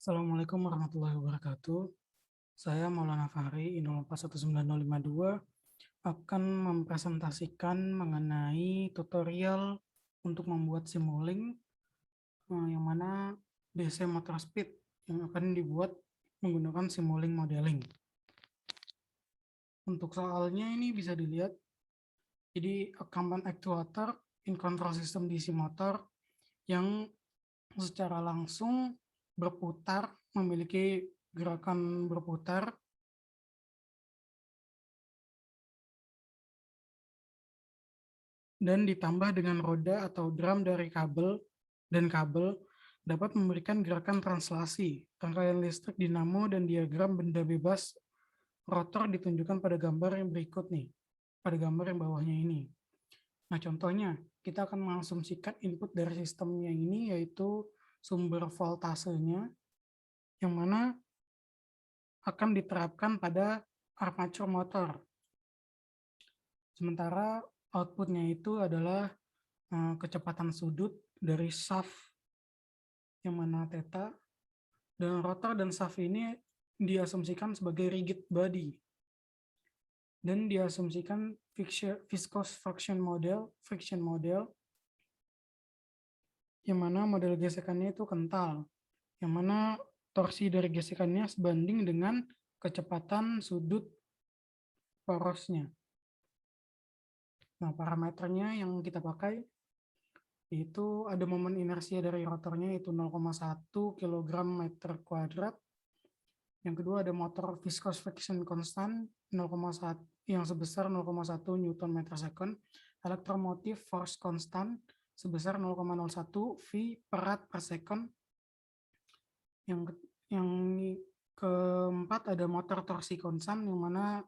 Assalamualaikum warahmatullahi wabarakatuh. Saya Maulana Fahri, I081952, akan mempresentasikan mengenai tutorial untuk membuat Simulink yang mana DC motor speed yang akan dibuat menggunakan Simulink modeling. Untuk soalnya ini bisa dilihat, jadi command actuator in control system DC motor yang secara langsung berputar, memiliki gerakan berputar dan ditambah dengan roda atau drum dari kabel dapat memberikan gerakan translasi, rangkaian listrik dinamo dan diagram benda bebas rotor ditunjukkan pada gambar yang berikut nih, pada gambar yang bawahnya ini. Nah, contohnya kita akan mengasumsikan input dari sistemnya ini yaitu sumber voltasenya yang mana akan diterapkan pada armature motor. Sementara outputnya itu adalah kecepatan sudut dari shaft yang mana theta, dan rotor dan shaft ini diasumsikan sebagai rigid body dan diasumsikan viscous friction model yang mana model gesekannya itu kental, yang mana torsi dari gesekannya sebanding dengan kecepatan sudut porosnya. Nah, parameternya yang kita pakai itu ada momen inersia dari rotornya itu 0,1 kg meter kuadrat. Yang kedua ada motor viscous friction constant 0,1 yang sebesar 0,1 Newton meter second. Elektromotif force constant sebesar 0,01 V per rad per second. Yang keempat ada motor torsi konstan yang mana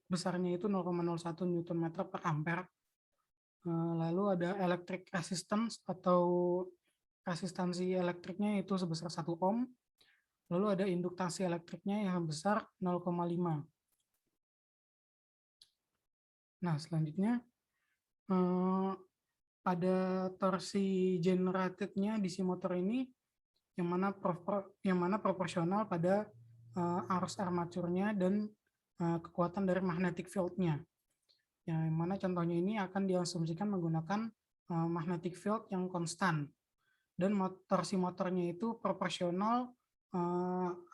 besarnya itu 0,01 Newton meter per ampere. Lalu ada electric resistance atau resistansi elektriknya itu sebesar 1 ohm. Lalu ada induktasi elektriknya yang besar 0,5. Nah, selanjutnya pada torsi generatednya DC motor ini yang mana proporsional pada arus armaturnya dan kekuatan dari magnetic field-nya. Yang mana contohnya ini akan diasumsikan menggunakan magnetic field yang konstan. Dan torsi motornya itu proporsional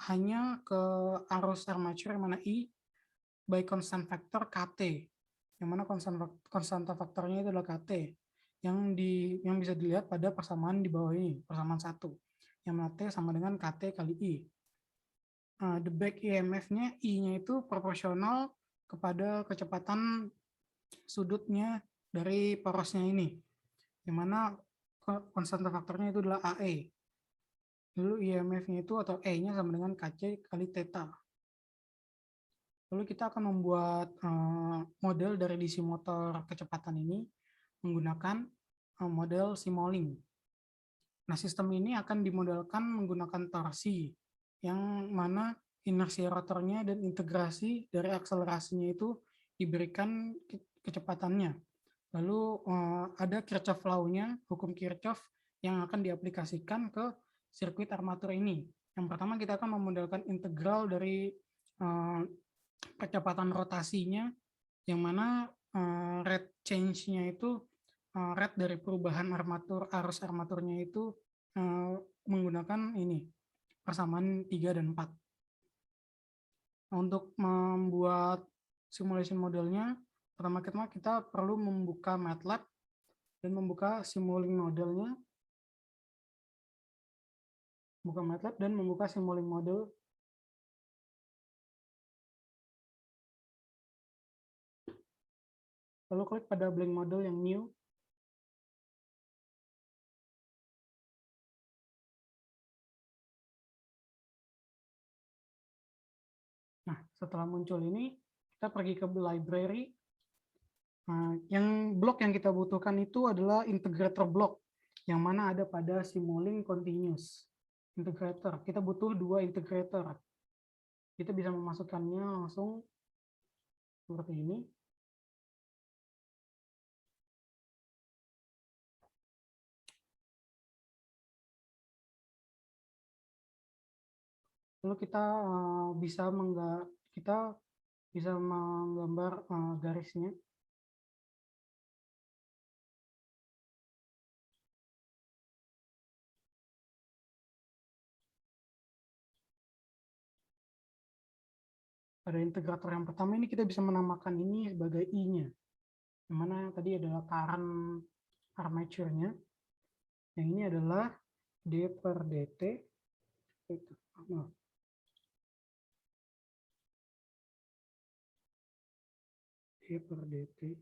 hanya ke arus armature yang mana I by constant factor KT, yang mana konstanta faktornya itu adalah KT yang bisa dilihat pada persamaan di bawah ini, persamaan 1, yang mana T sama dengan KT kali I. The back EMF-nya I-nya itu proporsional kepada kecepatan sudutnya dari porosnya ini, yang mana konstanta faktornya itu adalah AE. Lalu IMF-nya itu atau E-nya sama dengan KC kali theta. Lalu kita akan membuat model dari DC motor kecepatan ini menggunakan model Simulink. Nah, sistem ini akan dimodelkan menggunakan torsi yang mana inersia rotornya dan integrasi dari akselerasinya itu diberikan kecepatannya. Lalu ada Kirchhoff law-nya, hukum Kirchhoff yang akan diaplikasikan ke sirkuit armatur ini. Yang pertama kita akan memodelkan integral dari kecepatan rotasinya, yang mana rate change-nya itu rate dari perubahan arus armaturnya itu menggunakan ini persamaan 3 dan 4. Nah, untuk membuat simulation modelnya, pertama kita perlu membuka MATLAB dan membuka Simulink modelnya. Buka MATLAB dan membuka Simulink model. Lalu klik pada blank model yang new. Nah, setelah muncul ini, kita pergi ke library. Nah, blok yang kita butuhkan itu adalah integrator block, yang mana ada pada Simulink Continuous Integrator. Kita butuh 2 integrator. Kita bisa memasukkannya langsung seperti ini. Lalu kita bisa menggambar garisnya. Pada integrator yang pertama ini kita bisa menamakan ini sebagai I-nya, yang mana tadi adalah current armature-nya. Yang ini adalah D per dt. Maaf. D per dt.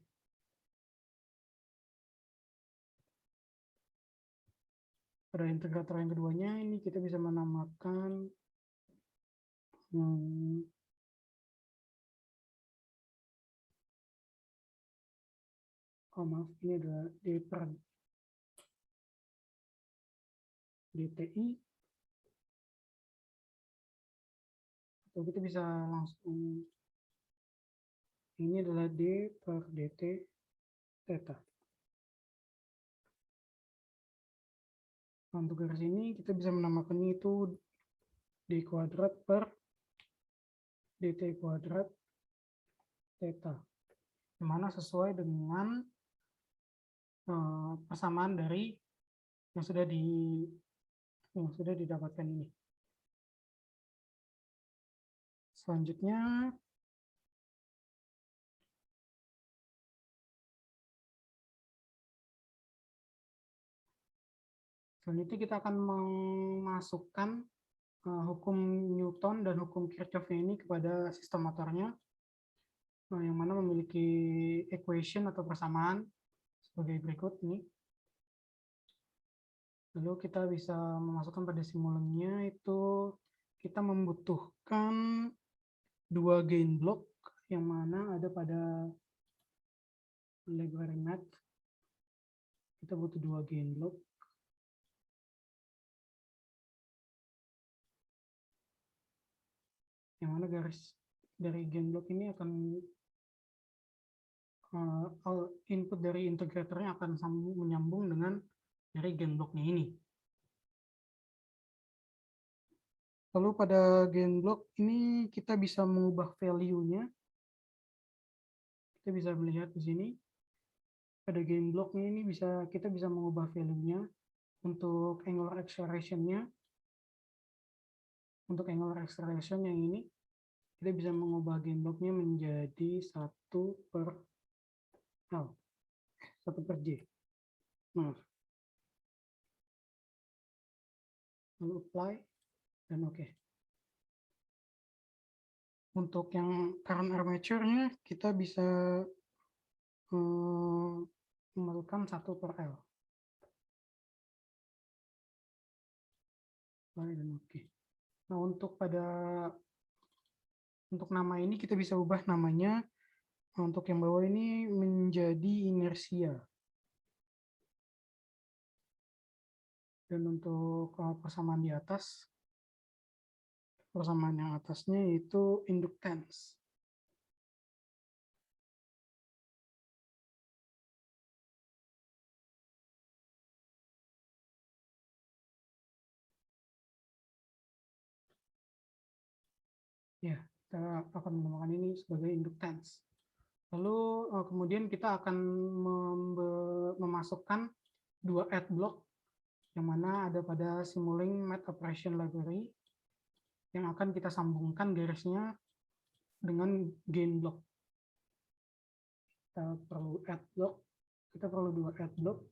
Pada integrator yang keduanya ini kita bisa menamakan maaf, ini adalah D per dti, atau kita bisa langsung ini adalah D per dt theta. Untuk garis ini kita bisa menamakannya itu D kuadrat per dt kuadrat theta, yang mana sesuai dengan persamaan dari yang sudah didapatkan ini. Selanjutnya kita akan memasukkan hukum Newton dan hukum Kirchhoff ini kepada sistem motornya, yang mana memiliki equation atau persamaan sebagai berikut ini. Lalu kita bisa memasukkan pada simulasinya itu kita membutuhkan 2 gain block yang mana ada pada library math. Kita butuh 2 gain block. Yang mana garis dari gain block ini akan input dari integratornya akan menyambung dengan dari gain blocknya ini. Lalu pada gain block ini kita bisa mengubah value-nya. Kita bisa melihat di sini. Pada gain blocknya ini kita bisa mengubah value-nya untuk angular acceleration-nya. Untuk angular acceleration yang ini kita bisa mengubah gain blocknya menjadi 1 per J. Maaf. Lalu apply dan oke. Untuk yang current armature-nya kita bisa memasukkan 1 per L. Apply dan oke. Nah, untuk nama ini kita bisa ubah namanya untuk yang bawah ini menjadi inersia. Dan untuk persamaan di atas, persamaan yang atasnya itu inductance. Ya, kita akan menamakan ini sebagai inductance. Lalu kemudian kita akan memasukkan 2 add block yang mana ada pada Simulink Math Operation Library yang akan kita sambungkan garisnya dengan gain block. Kita perlu add block, kita perlu 2 add block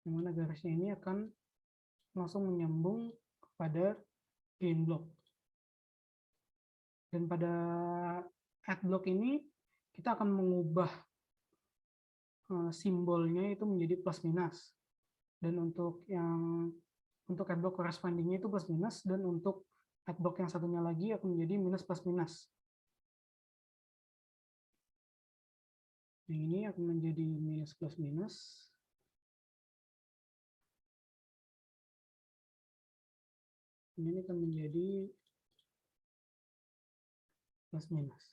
yang mana garisnya ini akan langsung menyambung kepada gain block. Dan pada add block ini kita akan mengubah simbolnya itu menjadi plus minus. Dan untuk add block correspondingnya itu plus minus, dan untuk add block yang satunya lagi akan menjadi minus plus minus. Yang ini akan menjadi minus plus minus. Ini akan menjadi plus minus.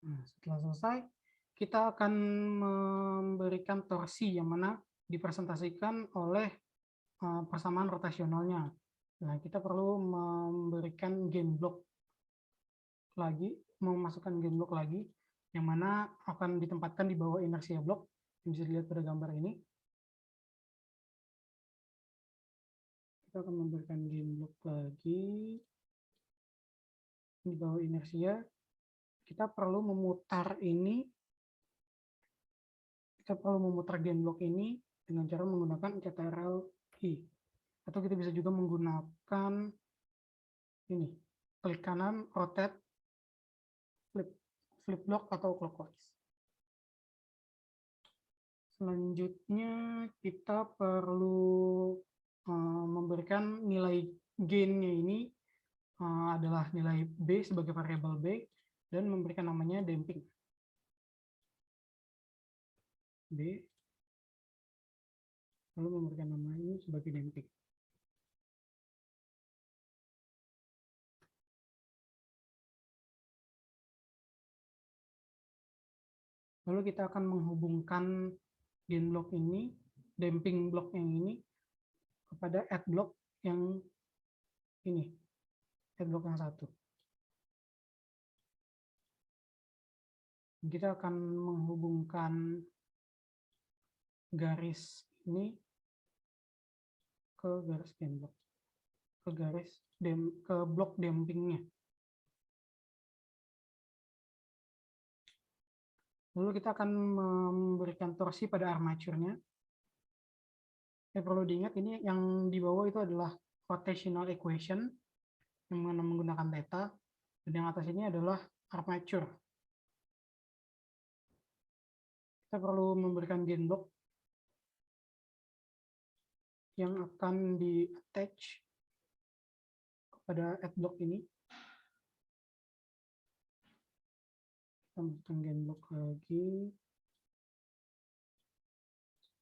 Nah, setelah selesai, kita akan memberikan torsi yang mana dipresentasikan oleh persamaan rotasionalnya. Nah, kita perlu memberikan gain block lagi, memasukkan gain block lagi, yang mana akan ditempatkan di bawah inersia block, yang bisa dilihat pada gambar ini. Kita akan memberikan gain block lagi di bawah inersia. Kita perlu memutar ini, kita perlu memutar gain block ini dengan cara menggunakan CTRL-I, atau kita bisa juga menggunakan ini, klik kanan, rotate, flip block atau clockwise. Selanjutnya kita perlu memberikan nilai gain-nya ini adalah nilai B sebagai variabel B dan memberikan namanya damping. B, lalu memberikan nama ini sebagai damping. Lalu kita akan menghubungkan gain block ini, damping block yang ini, kepada add block yang ini, add block yang satu. Kita akan menghubungkan garis ini ke garis gain block, ke blok dampingnya. Lalu kita akan memberikan torsi pada armaturnya. Perlu diingat ini yang di bawah itu adalah rotational equation yang menggunakan theta, dan yang atas ini adalah armature. Kita perlu memberikan gain block yang akan di-attach kepada add block ini. Kita masukkan gain block lagi.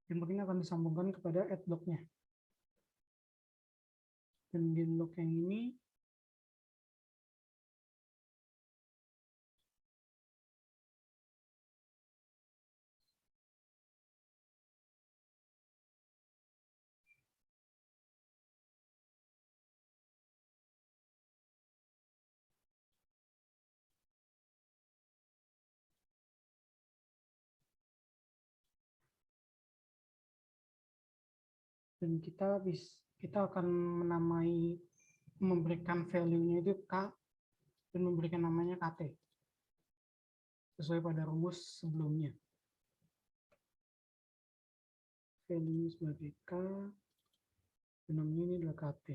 Gain block ini akan disambungkan kepada add blocknya. Dan gain block yang ini dan kita akan memberikan value-nya itu K dan memberikan namanya KT sesuai pada rumus sebelumnya. Value sebagai K dan namanya ini adalah KT.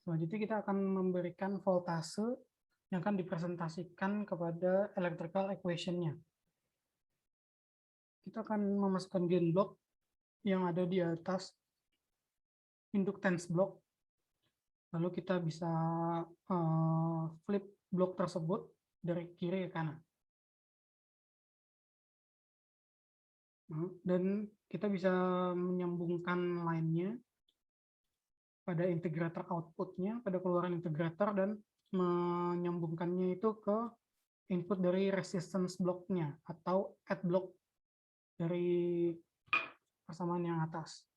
Selanjutnya kita akan memberikan voltase yang akan dipresentasikan kepada electrical equation-nya. Kita akan memasukkan gain block yang ada di atas inductance block. Lalu kita bisa flip blok tersebut dari kiri ke kanan. Dan kita bisa menyambungkan line-nya pada integrator output-nya, pada keluaran integrator, dan menyambungkannya itu ke input dari resistance block-nya atau add block dari persamaan yang atas.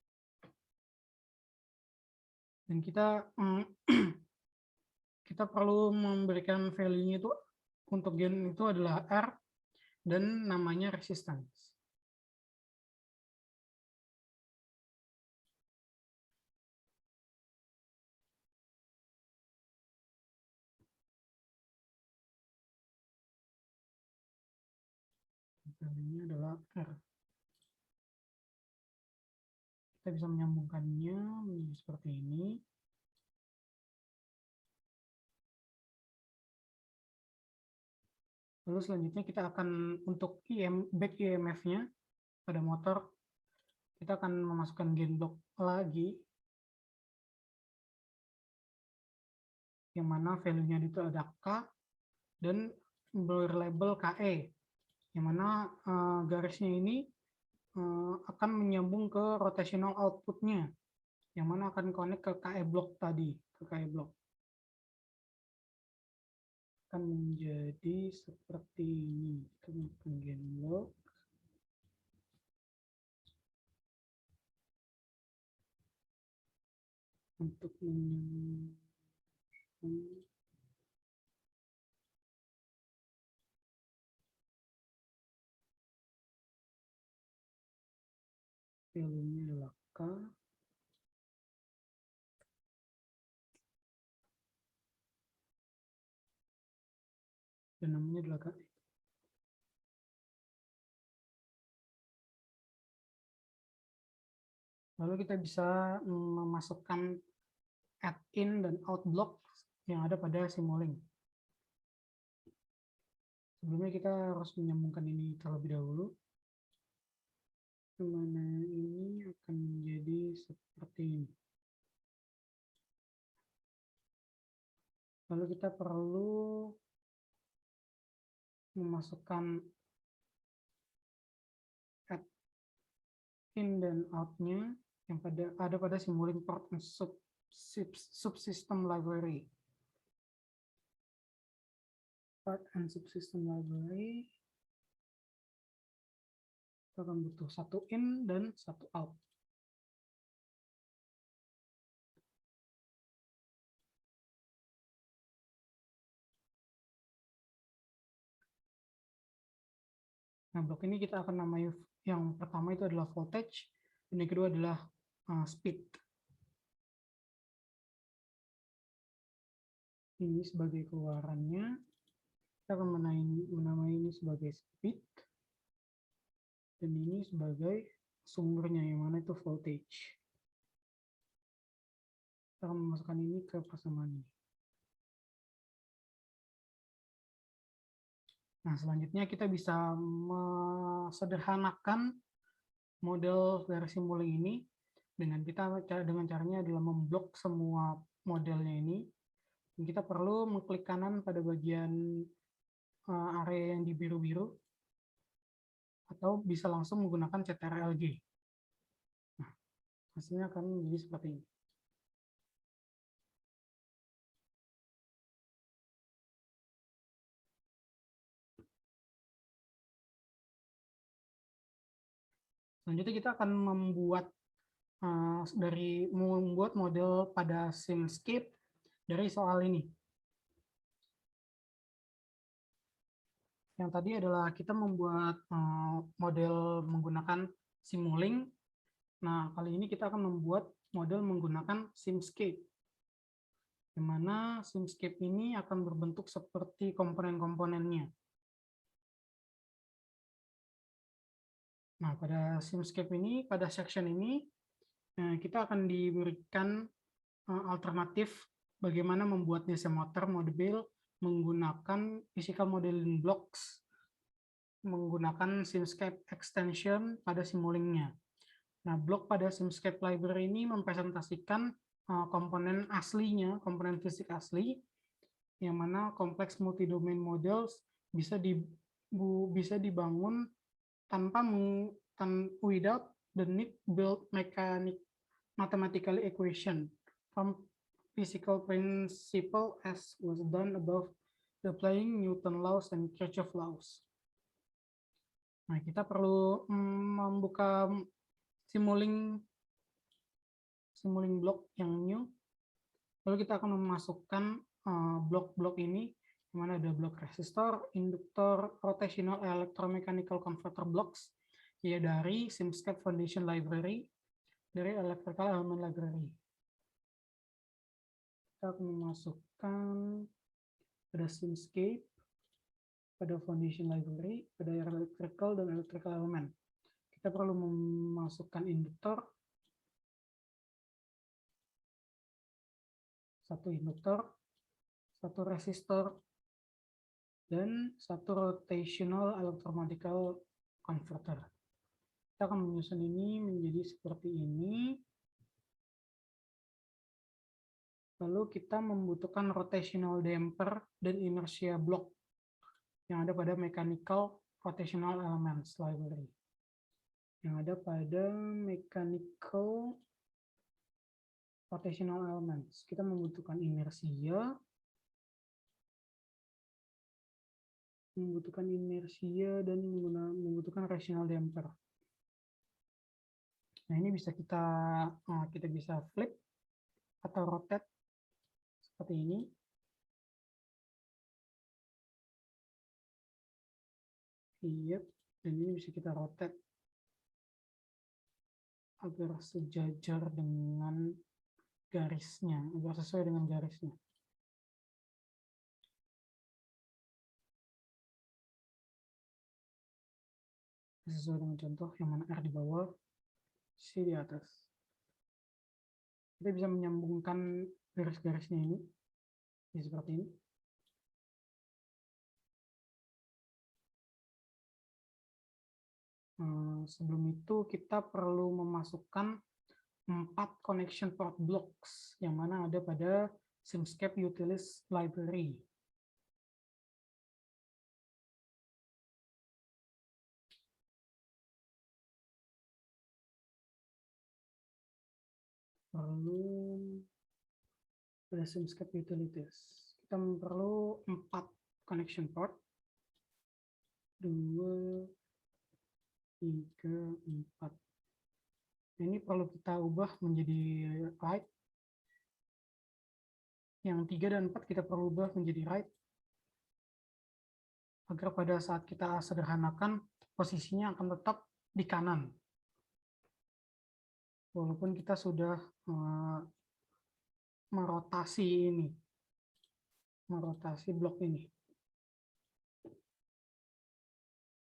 Dan kita perlu memberikan value-nya itu untuk gain itu adalah R dan namanya resistance. Value-nya adalah R. Kita bisa menyambungkannya menjadi seperti ini. Lalu selanjutnya kita akan untuk back EMF-nya pada motor, kita akan memasukkan gain block lagi, yang mana value-nya itu ada K dan berlabel KE, yang mana garisnya ini akan menyambung ke rotational output-nya yang mana akan connect ke KE block tadi, ke KE block. Akan menjadi seperti ini. Kita menggunakan gen block. Untuk menyambung value-nya adalah K. Dan namanya adalah K. Lalu kita bisa memasukkan add in dan out block yang ada pada Simulink. Sebelumnya kita harus menyambungkan ini terlebih dahulu. Dimana ini akan menjadi seperti ini. Lalu kita perlu memasukkan add in dan out-nya yang ada pada Simulink port and subsystem library. Part and subsystem library. Kita akan butuh satu in dan satu out. Nah, blok ini kita akan namai, yang pertama itu adalah voltage, dan yang kedua adalah speed. Ini sebagai keluarannya, kita akan menamai ini sebagai speed, dan ini sebagai sumbernya, yang mana itu voltage. Kita akan memasukkan ini ke persamaan ini. Nah, selanjutnya kita bisa mesederhanakan model dari Simulink ini dengan caranya adalah memblok semua modelnya ini. Dan kita perlu mengklik kanan pada bagian area yang di biru-biru, atau bisa langsung menggunakan CTRL-G. Nah, hasilnya akan menjadi seperti ini. Selanjutnya kita akan membuat model pada Simscape dari soal ini. Yang tadi adalah kita membuat model menggunakan Simulink. Nah, kali ini kita akan membuat model menggunakan Simscape. Di mana Simscape ini akan berbentuk seperti komponen-komponennya. Nah, pada Simscape ini, pada section ini, kita akan diberikan alternatif bagaimana membuat DC motor model menggunakan physical modeling blocks, menggunakan Simscape extension pada Simulink-nya. Nah, blok pada Simscape library ini mempresentasikan komponen aslinya, komponen fisik asli, yang mana kompleks multi-domain models bisa dibangun tanpa without the need build mathematical equation from physical principle as was done above, applying Newton laws and Kirchhoff laws. Nah, kita perlu membuka Simulink block yang new. Lalu kita akan memasukkan blok-blok ini, di mana ada blok resistor, induktor, rotational electromechanical converter blocks, ya dari Simscape Foundation Library, dari Electrical Element Library. Kita akan memasukkan pada Simscape, pada Foundation Library, pada Electrical dan Electrical Element. Kita perlu memasukkan induktor, satu induktor, satu resistor, dan satu rotational electromechanical converter. Kita akan menyusun ini menjadi seperti ini. Lalu kita membutuhkan rotational damper dan inertia block yang ada pada mechanical rotational elements library. Yang ada pada mechanical rotational elements. Kita membutuhkan inersia, dan membutuhkan rotational damper. Nah, ini bisa kita bisa flip atau rotate seperti ini. Iya, dan ini bisa kita rotate agar sejajar dengan garisnya, agar sesuai dengan garisnya. Sesuai dengan contoh yang mana R di bawah, C di atas. Kita bisa menyambungkan garis-garisnya ini seperti ini. Sebelum itu kita perlu memasukkan 4 connection port blocks yang mana ada pada Simscape Utilities Library. Perlu pada Simscape Utilities. Kita perlu 4 connection port. 2, 3, 4. Ini perlu kita ubah menjadi right. Yang 3 dan 4 kita perlu ubah menjadi right. Agar pada saat kita sederhanakan, posisinya akan tetap di kanan. Walaupun kita sudah merotasi blok ini.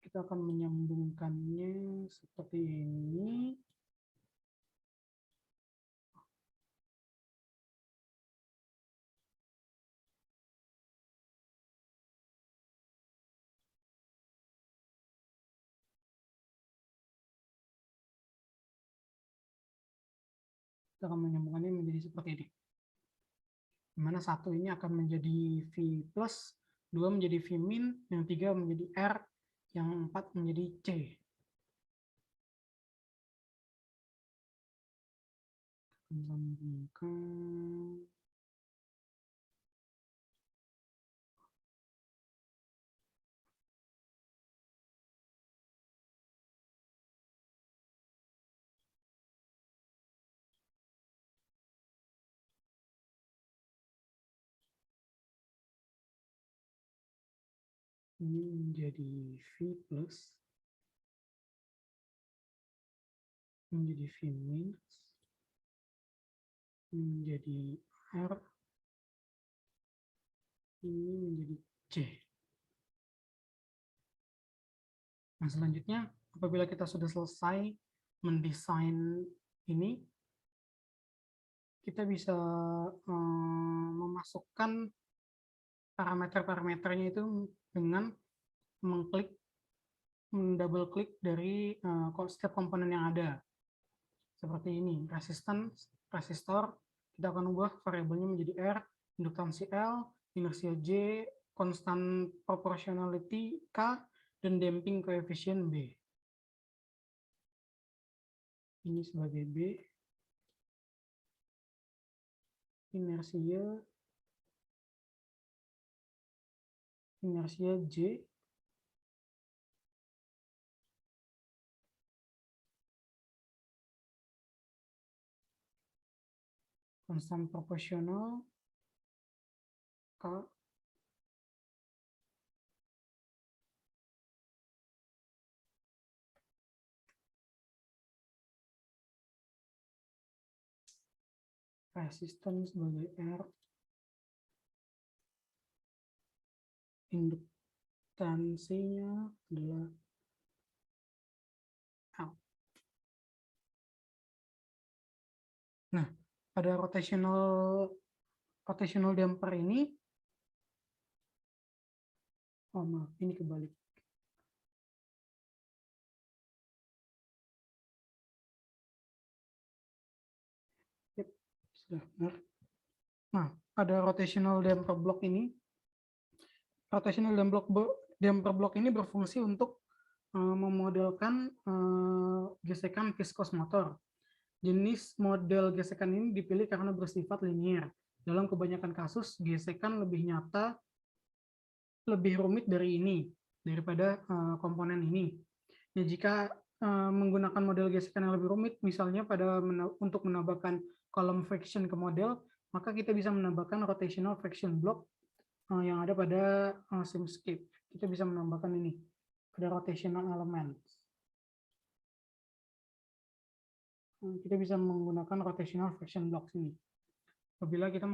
Kita akan menyambungkannya seperti ini. Kita akan menyambungkannya menjadi seperti ini. Di mana 1 ini akan menjadi V+, 2 menjadi V min, yang 3 menjadi R, yang 4 menjadi C. Sambungkan. Ini menjadi V+, menjadi V min, menjadi R, ini menjadi C. Nah, selanjutnya apabila kita sudah selesai mendesain ini, kita bisa memasukkan parameter-parameternya itu dengan double klik dari setiap komponen yang ada. Seperti ini, resistor, kita akan ubah variabelnya menjadi R, induktansi L, inersia J, constant proportionality K, dan damping coefficient B. Ini sebagai B, inersia J, constant proportional K, resistance sebagai R, induktansinya adalah L. Nah, pada rotational damper ini, oh maaf, ini kebalik. Yep, sudah benar. Nah, pada rotational damper block ini, berfungsi untuk memodelkan gesekan viskos motor. Jenis model gesekan ini dipilih karena bersifat linier. Dalam kebanyakan kasus, gesekan lebih nyata, lebih rumit daripada komponen ini. Ya, jika menggunakan model gesekan yang lebih rumit, misalnya untuk menambahkan kolom friction ke model, maka kita bisa menambahkan rotational friction block yang ada pada Simscape. Kita bisa menambahkan ini, ada rotational element. Kita bisa menggunakan rotational friction blocks ini apabila kita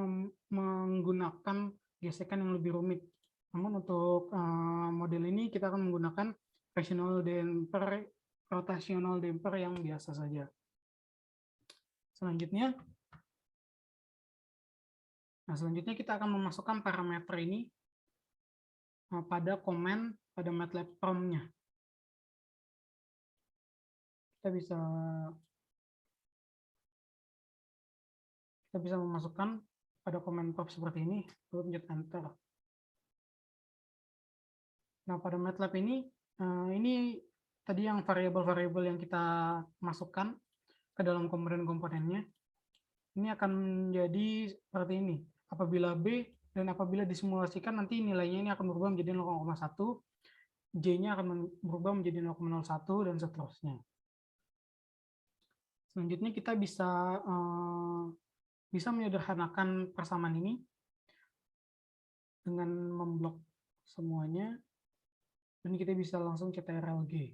menggunakan gesekan yang lebih rumit. Namun untuk model ini kita akan menggunakan rotational damper yang biasa saja. Selanjutnya kita akan memasukkan parameter ini pada komen pada MATLAB prompt-nya. Kita bisa memasukkan pada komen prompt seperti ini, lalu pencet enter. Nah, pada MATLAB ini tadi yang variabel-variabel yang kita masukkan ke dalam komponen-komponennya, ini akan menjadi seperti ini. Apabila B dan apabila disimulasikan, nanti nilainya ini akan berubah menjadi 0,1, J-nya akan berubah menjadi 0,01, dan seterusnya. Selanjutnya kita bisa menyederhanakan persamaan ini dengan memblok semuanya, dan kita bisa langsung CTRL-G.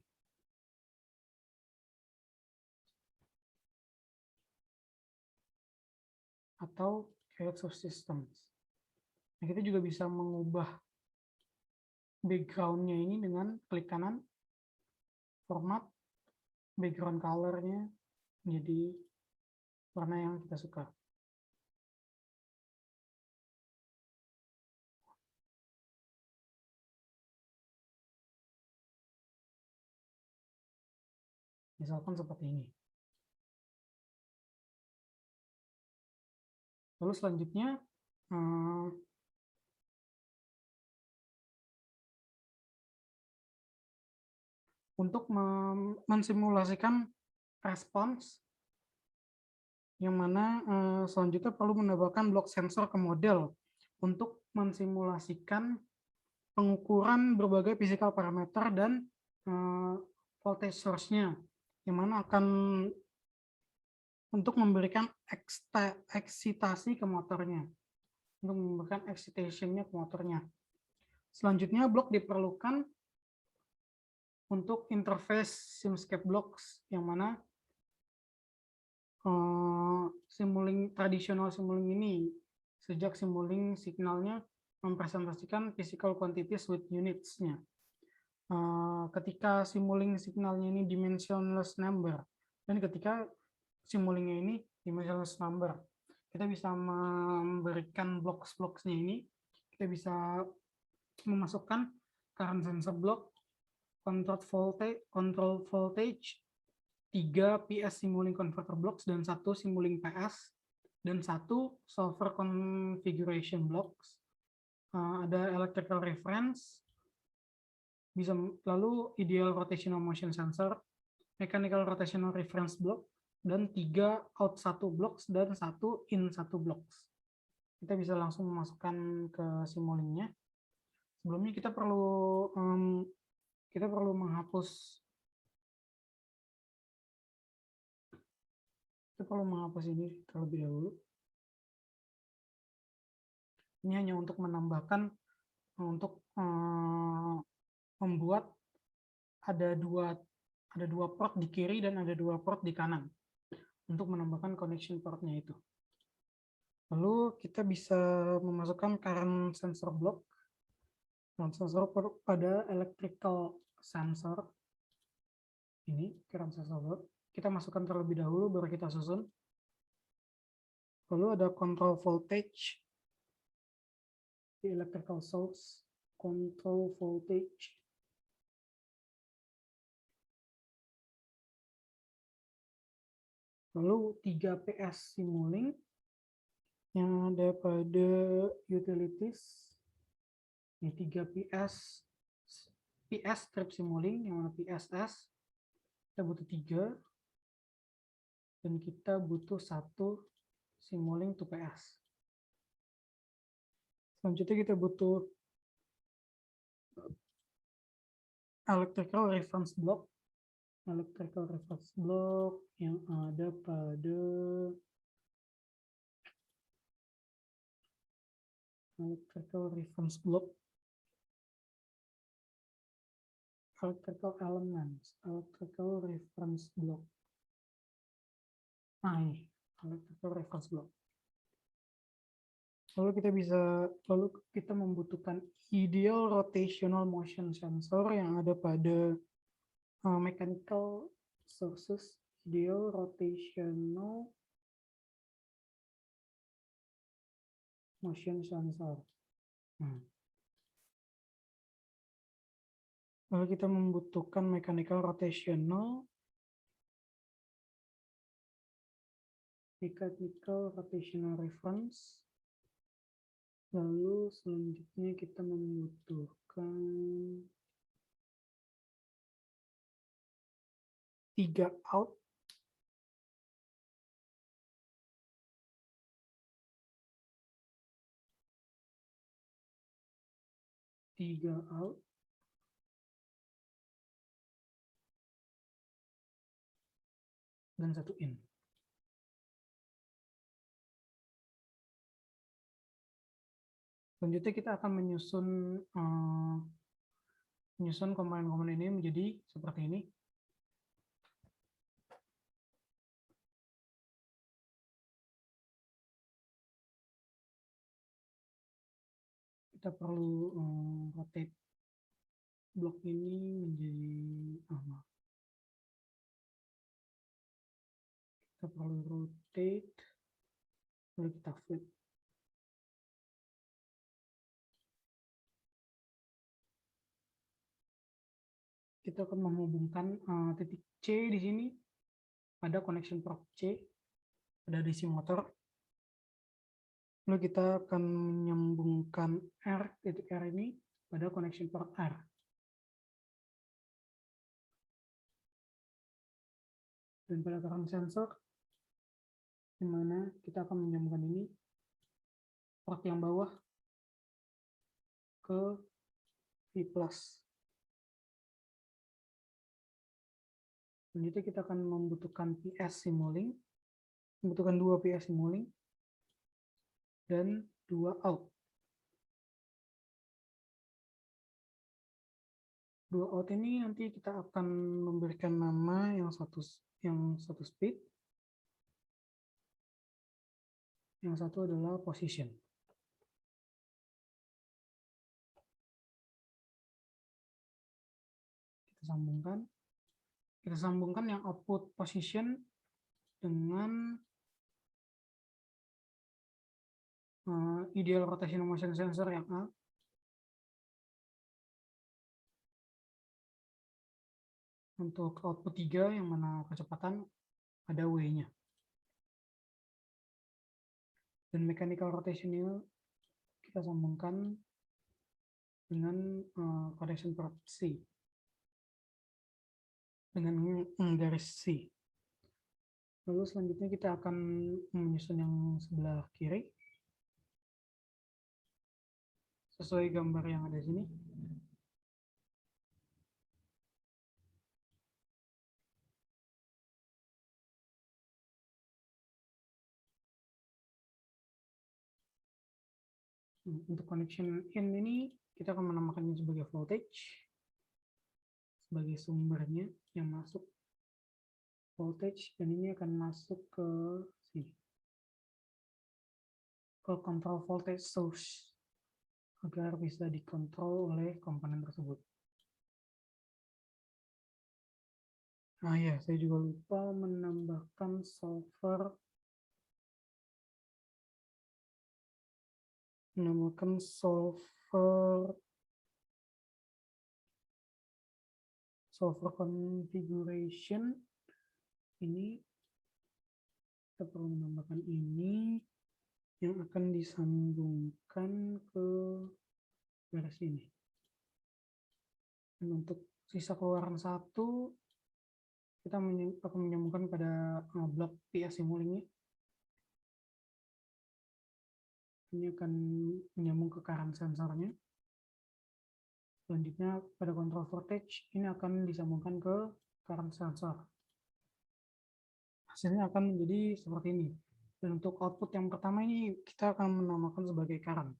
Atau create source systems. Nah, kita juga bisa mengubah background-nya ini dengan klik kanan, format, background color-nya menjadi warna yang kita suka. Misalkan seperti ini. Lalu selanjutnya, untuk mensimulasikan respons, yang mana selanjutnya perlu menambahkan blok sensor ke model untuk mensimulasikan pengukuran berbagai physical parameter dan voltage source-nya, yang mana akan untuk memberikan eksitasi ke motornya, untuk memberikan excitation-nya ke motornya. Selanjutnya, blok diperlukan untuk interface Simscape blocks, yang mana tradisional Simulink ini, sejak Simulink signalnya mempresentasikan physical quantities with units-nya. Ketika Simulink signalnya ini dimensionless number, dan ketika Simulink-nya ini dimensionless number, kita bisa memberikan blocks-nya ini, kita bisa memasukkan current sensor block, control voltage, 3 PS Simulink converter blocks, dan 1 Simulink PS, dan 1 solver configuration blocks. Ada electrical reference, lalu ideal rotational motion sensor, mechanical rotational reference block, dan 3 out 1 blocks dan 1 in 1 blocks. Kita bisa langsung memasukkan ke Simulink-nya. Sebelumnya kita perlu menghapus ini terlebih dahulu. Ini hanya untuk menambahkan, untuk membuat ada dua port di kiri dan ada 2 port di kanan untuk menambahkan connection portnya itu. Lalu kita bisa memasukkan current sensor block, pada electrical sensor ini, current sensor block. Kita masukkan terlebih dahulu, baru kita susun. Lalu ada control voltage di electrical source, control voltage. Lalu 3 PS Simulink yang ada pada utilities. Ini 3 PS strip Simulink, yang mana PSS. Kita butuh 3. dan kita butuh satu Simulink 2PS. Selanjutnya kita butuh electrical reference block. Electrical reference block yang ada pada electrical reference block, electrical elements, electrical reference block. Nah, ini electrical reference block. Lalu kita membutuhkan ideal rotational motion sensor yang ada pada mechanical sources, ideal rotational motion sensor. Lalu kita membutuhkan mechanical rotational reference. Lalu selanjutnya kita membutuhkan 3 out. Dan 1 in. Selanjutnya kita akan menyusun komponen-komponen ini menjadi seperti ini. Kita perlu rotate blok ini menjadi kita perlu rotate, lalu kita flip. Kita akan menghubungkan titik C di sini pada connection port C pada DC motor. Lalu kita akan menyambungkan titik R ini pada connection port R. Dan pada current sensor, di mana kita akan menyambungkan ini port yang bawah ke V+. Selanjutnya kita akan membutuhkan PS Simulink, membutuhkan 2 PS Simulink dan 2 out. 2 out ini nanti kita akan memberikan nama yang satu speed, yang satu adalah position. Kita sambungkan yang output position dengan ideal rotation motion sensor yang A. Untuk output 3 yang mana kecepatan ada W-nya. Dan mechanical rotation ini kita sambungkan dengan connection port C. Dengan garis C. Lalu selanjutnya kita akan menyusun yang sebelah kiri sesuai gambar yang ada di sini. Untuk connection in ini kita akan menamakannya sebagai voltage, sebagai sumbernya yang masuk voltage, dan ini akan masuk ke sini, ke control voltage source, agar bisa dikontrol oleh komponen tersebut. Nah ya, saya juga lupa menambahkan solver, solver configuration. Ini kita perlu menambahkan ini yang akan disambungkan ke garis ini. Dan untuk sisa keluaran 1 kita akan menyambungkan pada blok PS Simulink. Ini akan menyambung ke current sensornya. Selanjutnya pada control voltage ini akan disambungkan ke current sensor. Hasilnya akan menjadi seperti ini. Dan untuk output yang pertama ini kita akan menamakan sebagai current.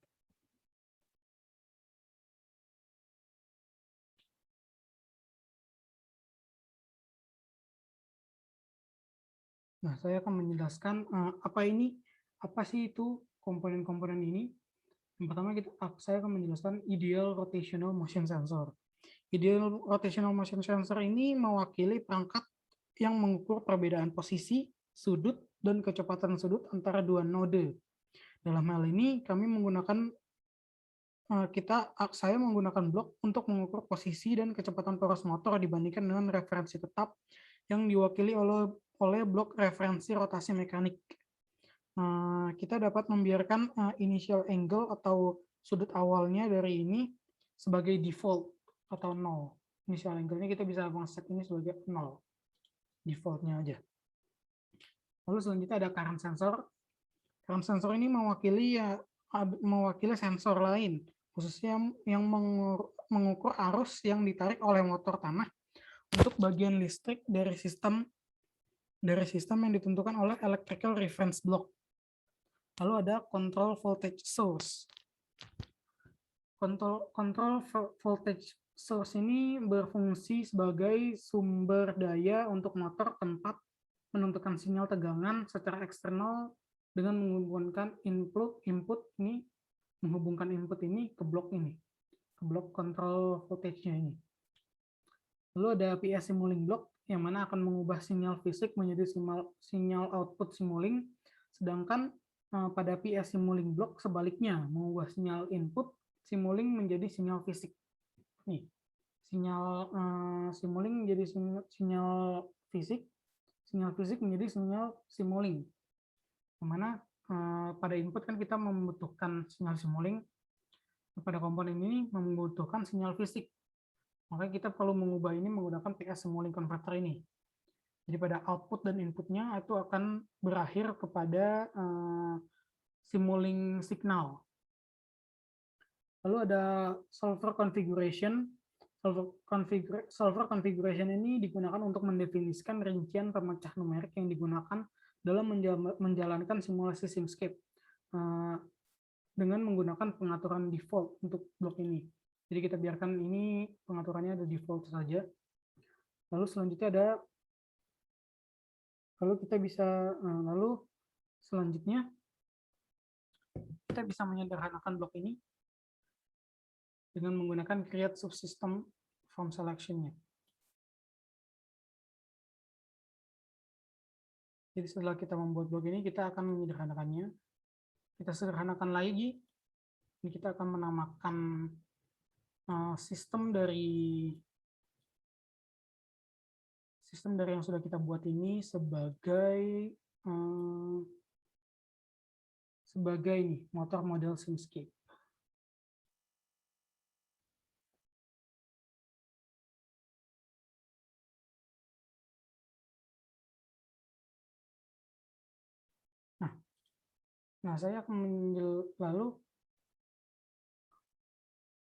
Nah, saya akan menjelaskan apa sih itu komponen-komponen ini. Yang pertama saya akan menjelaskan ideal rotational motion sensor. Ideal rotational motion sensor ini mewakili perangkat yang mengukur perbedaan posisi, sudut, dan kecepatan sudut antara dua node. Dalam hal ini kami menggunakan saya menggunakan blok untuk mengukur posisi dan kecepatan poros motor dibandingkan dengan referensi tetap yang diwakili oleh blok referensi rotasi mekanik. Kita dapat membiarkan initial angle atau sudut awalnya dari ini sebagai default atau 0. Initial angle-nya kita bisa set ini sebagai 0. Default-nya aja. Lalu selanjutnya ada current sensor. Current sensor ini mewakili sensor lain, khususnya yang mengukur arus yang ditarik oleh motor tanah untuk bagian listrik dari sistem yang ditentukan oleh electrical reference block. Lalu ada control voltage source. Control voltage source ini berfungsi sebagai sumber daya untuk motor tempat menentukan sinyal tegangan secara eksternal dengan menghubungkan input ini ke blok ini, ke blok control voltage-nya ini. Lalu ada PS Simulink block yang mana akan mengubah sinyal fisik menjadi sinyal output Simulink, sedangkan pada PS Simulink block sebaliknya, mengubah sinyal input Simulink menjadi sinyal fisik. Nih, sinyal Simulink menjadi sinyal fisik menjadi sinyal Simulink. Dimana pada input kan kita membutuhkan sinyal Simulink, pada komponen ini membutuhkan sinyal fisik. Maka kita perlu mengubah ini menggunakan PS Simulink Converter ini. Jadi pada output dan inputnya itu akan berakhir kepada Simulink signal. Lalu ada solver configuration. Solver configuration ini digunakan untuk mendefinisikan rincian pemecah numerik yang digunakan dalam menjalankan simulasi Simscape dengan menggunakan pengaturan default untuk blok ini. Jadi kita biarkan ini pengaturannya ada default saja. Lalu selanjutnya selanjutnya kita bisa menyederhanakan blok ini dengan menggunakan create subsystem from selection-nya. Jadi setelah kita membuat blok ini, kita akan menyederhanakannya. Kita sederhanakan lagi. Ini kita akan menamakan sistem dari yang sudah kita buat ini sebagai motor model Simscape. Nah, saya akan lalu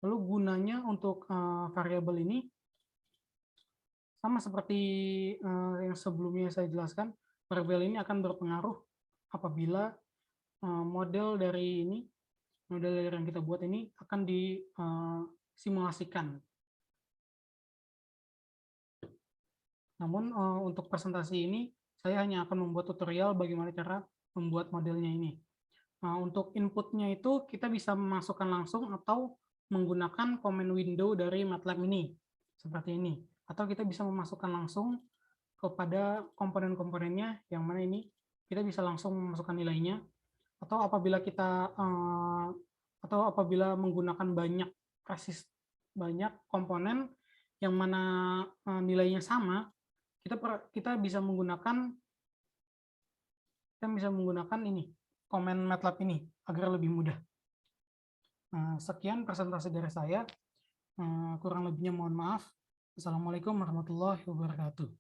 gunanya untuk variabel ini sama seperti yang sebelumnya saya jelaskan. Variabel ini akan berpengaruh apabila model dari yang kita buat ini akan disimulasikan. Namun untuk presentasi ini saya hanya akan membuat tutorial bagaimana cara membuat modelnya ini. Untuk inputnya itu kita bisa memasukkan langsung atau menggunakan command window dari MATLAB ini, seperti ini. Atau kita bisa memasukkan langsung kepada komponen-komponennya, yang mana ini kita bisa langsung memasukkan nilainya. Atau apabila menggunakan banyak komponen yang mana nilainya sama, kita bisa menggunakan ini, komen MATLAB ini agar lebih mudah. Sekian presentasi dari saya. Kurang lebihnya mohon maaf. Assalamualaikum warahmatullahi wabarakatuh.